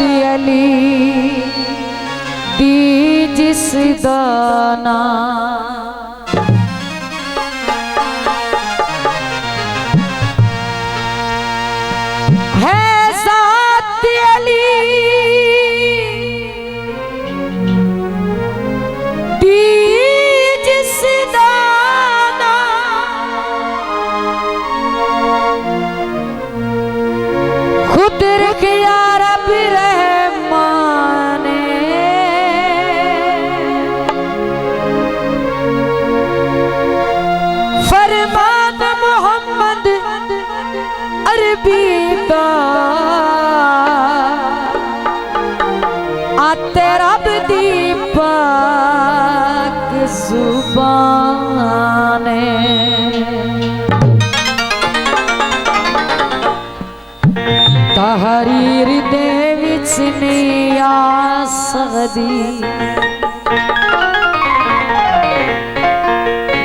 अली दी जिस दाना है ज़ात अली दी जिस दाना खुद रखिया रब रहमाने फरमान मोहम्मद अरबी दा आते रब दी पाक जुबाने तहरीर दे विच नहीं आ सकदी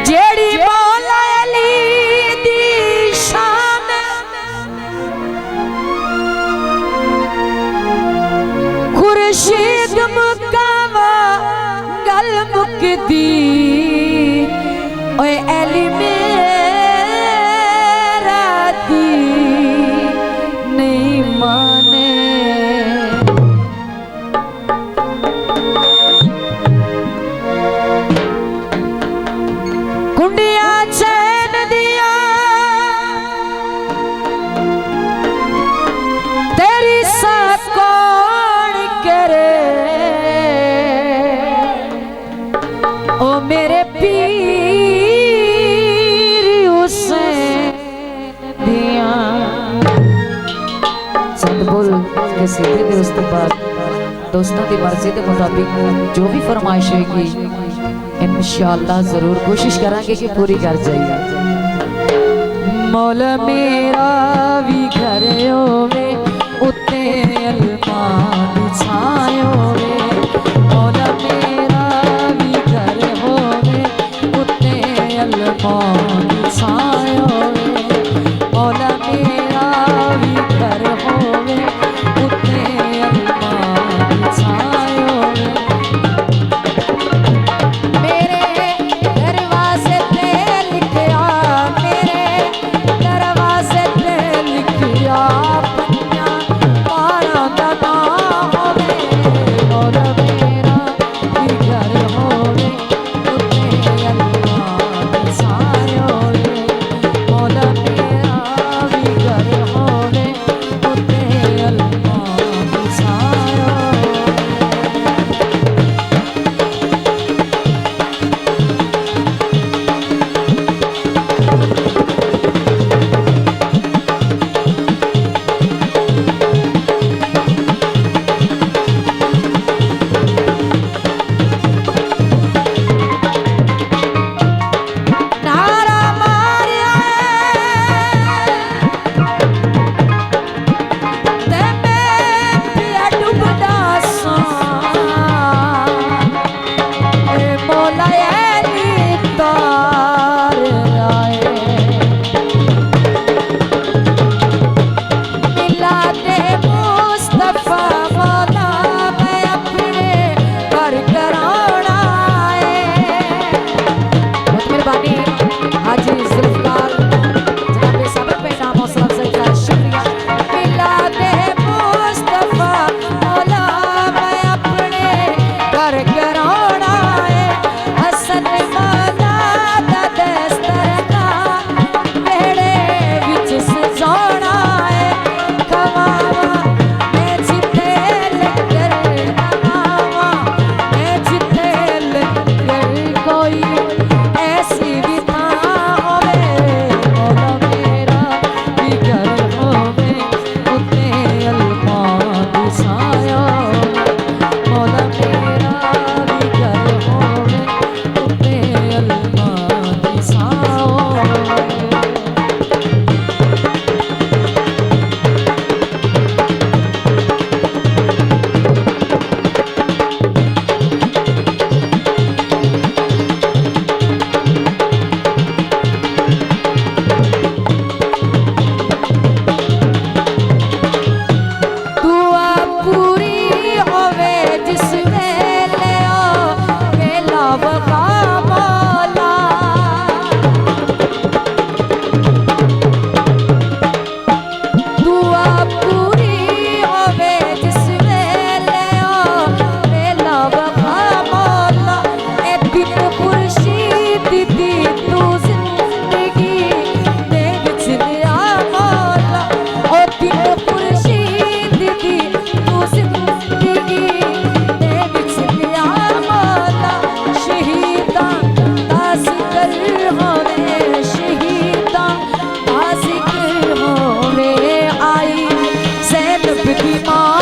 जेड़ी मौला अली दी शान खुर्शीद मुकावा गल मुकदी ओए अली मेरा दी नहीं माने कुंडिया चैन दिया तेरी सा कौन करे ओ मेरे पीर हुसैन दिया बोल के सीधे दे उस तो बाद दोस्तों की मर्जी के मुताबिक जो भी फरमाइश होगी इंशाअल्लाह जरूर कोशिश करांगे कि पूरी कर जाइए। मौला मेरा भी घर होवे उत्ते अलमान छाए होवे मौला मेरा भी घर होवे उत्ते अलमान छाए होवे मौला मेरा भी घर होवे उत्ते अलमान छाए होवे मेरे दरवाजे पे लिखिया मेरे दरवाजे पे लिखिया पन्ना पारा दा ना होवे मौला मेरा भी घर होवे उत्ते अलमान छाए होवे मौला मेरा भी घर होवे उत्ते अलमान छाए होवे की माँ